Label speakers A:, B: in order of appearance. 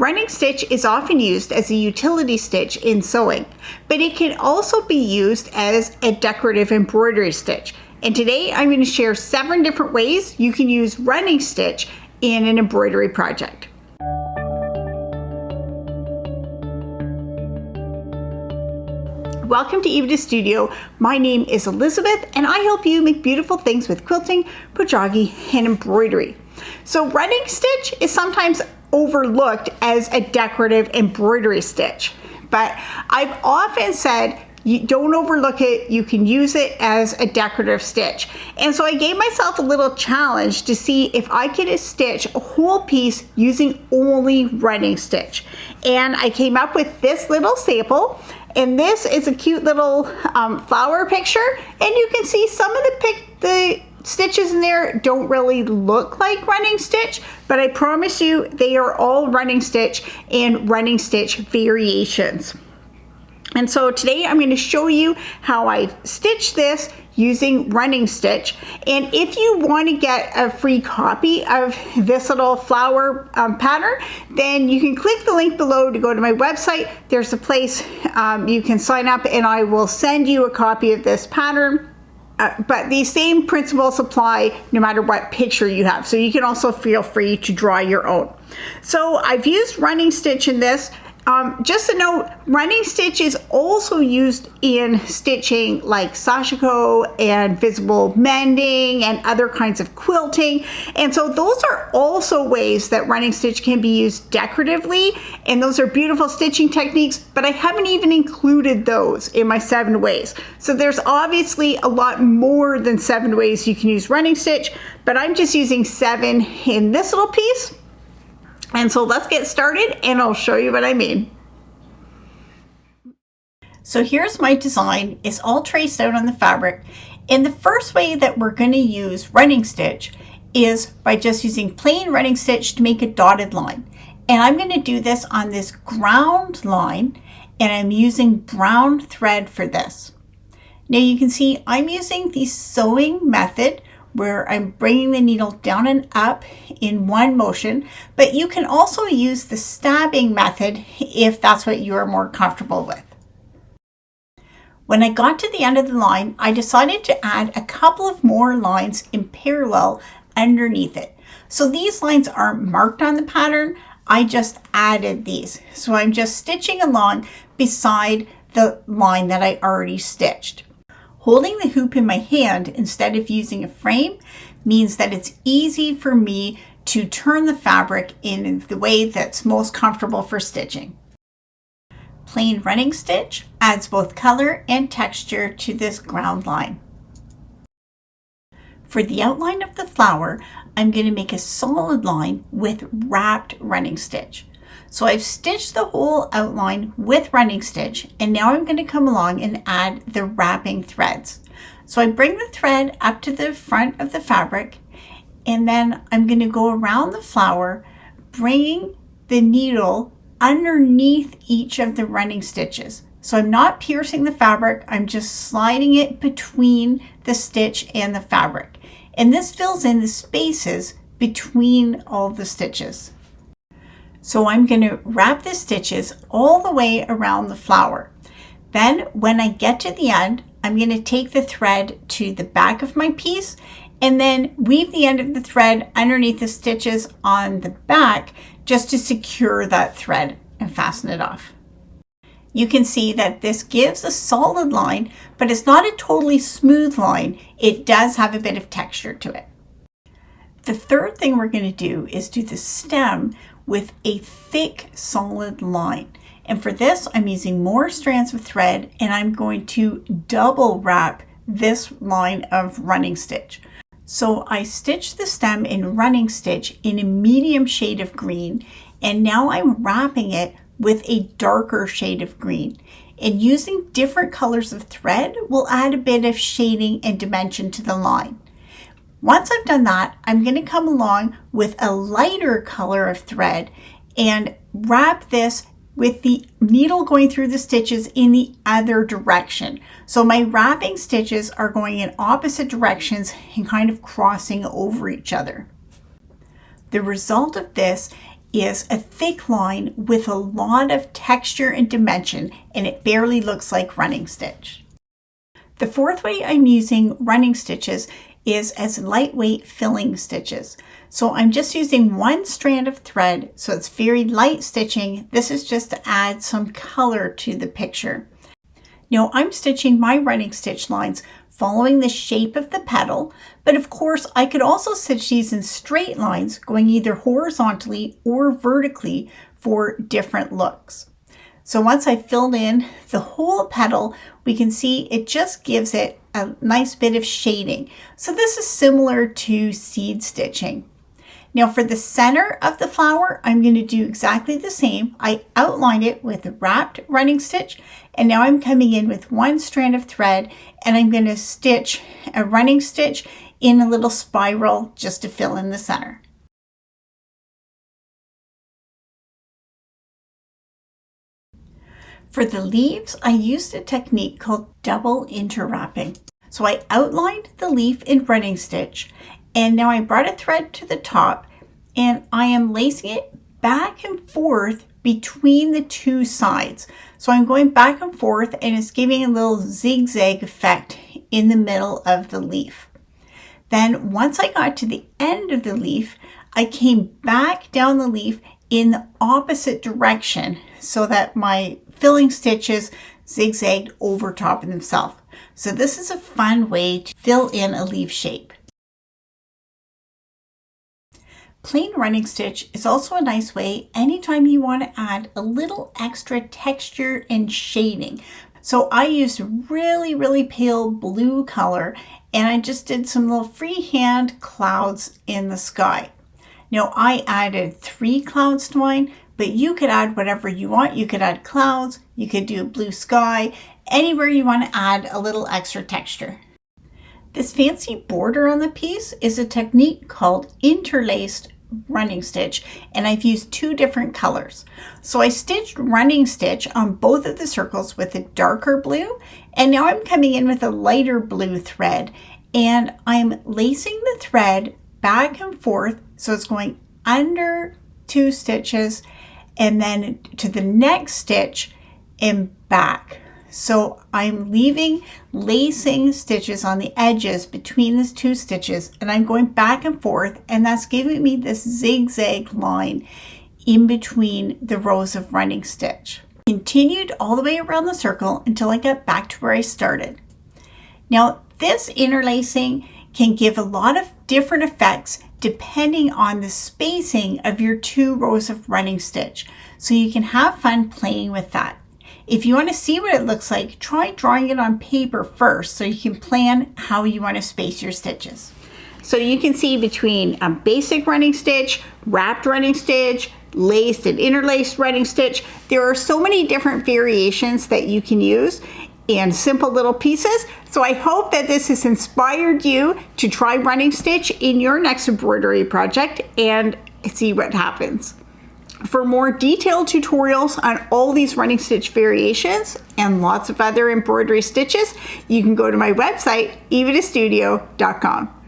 A: Running stitch is often used as a utility stitch in sewing, but it can also be used as a decorative embroidery stitch. And today I'm going to share 7 different ways you can use running stitch in an embroidery project. Welcome to Epida Studio. My name is Elizabeth and I help you make beautiful things with quilting, bojagi, and embroidery. So running stitch is sometimes overlooked as a decorative embroidery stitch, but I've often said you don't overlook it, you can use it as a decorative stitch. And so I gave myself a little challenge to see if I could stitch a whole piece using only running stitch. And I came up with this little sample, and this is a cute little flower picture, and you can see some of the stitches in there don't really look like running stitch, but I promise you they are all running stitch and running stitch variations. And so today I'm going to show you how I stitch this using running stitch. And if you want to get a free copy of this little flower pattern, then you can click the link below to go to my website. There's a place you can sign up and I will send you a copy of this pattern. But these same principles apply no matter what picture you have. So you can also feel free to draw your own. So I've used running stitch in this. Just a note, running stitch is also used in stitching like sashiko and visible mending and other kinds of quilting. And so those are also ways that running stitch can be used decoratively. And those are beautiful stitching techniques, but I haven't even included those in my 7 ways. So there's obviously a lot more than 7 ways you can use running stitch, but I'm just using 7 in this little piece. And so let's get started and I'll show you what I mean. So here's my design. It's all traced out on the fabric. And the first way that we're going to use running stitch is by just using plain running stitch to make a dotted line. And I'm going to do this on this ground line, and I'm using brown thread for this. Now you can see I'm using the sewing method where I'm bringing the needle down and up in one motion, but you can also use the stabbing method if that's what you're more comfortable with. When I got to the end of the line, I decided to add a couple of more lines in parallel underneath it. So these lines aren't marked on the pattern, I just added these. So I'm just stitching along beside the line that I already stitched. Holding the hoop in my hand instead of using a frame means that it's easy for me to turn the fabric in the way that's most comfortable for stitching. Plain running stitch adds both color and texture to this ground line. For the outline of the flower, I'm going to make a solid line with wrapped running stitch. So I've stitched the whole outline with running stitch, and now I'm going to come along and add the wrapping threads. So I bring the thread up to the front of the fabric, and then I'm going to go around the flower, bringing the needle underneath each of the running stitches. So I'm not piercing the fabric, I'm just sliding it between the stitch and the fabric. And this fills in the spaces between all the stitches. So I'm going to wrap the stitches all the way around the flower. Then when I get to the end, I'm going to take the thread to the back of my piece and then weave the end of the thread underneath the stitches on the back just to secure that thread and fasten it off. You can see that this gives a solid line, but it's not a totally smooth line. It does have a bit of texture to it. The third thing we're going to do is do the stem with a thick solid line. And for this, I'm using more strands of thread and I'm going to double wrap this line of running stitch. So I stitched the stem in running stitch in a medium shade of green, and now I'm wrapping it with a darker shade of green. And using different colors of thread will add a bit of shading and dimension to the line. Once I've done that, I'm going to come along with a lighter color of thread and wrap this with the needle going through the stitches in the other direction. So my wrapping stitches are going in opposite directions and kind of crossing over each other. The result of this is a thick line with a lot of texture and dimension, and it barely looks like running stitch. The fourth way I'm using running stitches is as lightweight filling stitches. So I'm just using one strand of thread, so it's very light stitching. This is just to add some color to the picture. Now I'm stitching my running stitch lines following the shape of the petal, but of course I could also stitch these in straight lines going either horizontally or vertically for different looks. So once I filled in the whole petal, we can see it just gives it a nice bit of shading. So this is similar to seed stitching. Now for the center of the flower, I'm going to do exactly the same. I outlined it with a wrapped running stitch, and now I'm coming in with one strand of thread, and I'm going to stitch a running stitch in a little spiral just to fill in the center. For the leaves, I used a technique called double interwrapping. So I outlined the leaf in running stitch, and now I brought a thread to the top, and I am lacing it back and forth between the two sides. So I'm going back and forth, and it's giving a little zigzag effect in the middle of the leaf. Then once I got to the end of the leaf, I came back down the leaf in the opposite direction so that my filling stitches zigzagged over top of themselves. So this is a fun way to fill in a leaf shape. Plain running stitch is also a nice way anytime you want to add a little extra texture and shading. So I used really pale blue color, and I just did some little freehand clouds in the sky. Now I added 3 clouds to mine, but you could add whatever you want. You could add clouds, you could do blue sky, anywhere you want to add a little extra texture. This fancy border on the piece is a technique called interlaced running stitch, and I've used 2 different colors. So I stitched running stitch on both of the circles with a darker blue, and now I'm coming in with a lighter blue thread, and I'm lacing the thread back and forth, so it's going under 2 stitches and then to the next stitch and back. So I'm leaving lacing stitches on the edges between these 2 stitches, and I'm going back and forth, and that's giving me this zigzag line in between the rows of running stitch. Continued all the way around the circle until I got back to where I started. Now this interlacing can give a lot of different effects depending on the spacing of your 2 rows of running stitch. So you can have fun playing with that. If you want to see what it looks like, try drawing it on paper first so you can plan how you want to space your stitches. So you can see between a basic running stitch, wrapped running stitch, laced and interlaced running stitch, there are so many different variations that you can use and simple little pieces. So I hope that this has inspired you to try running stitch in your next embroidery project and see what happens. For more detailed tutorials on all these running stitch variations and lots of other embroidery stitches, you can go to my website, epidastudio.com.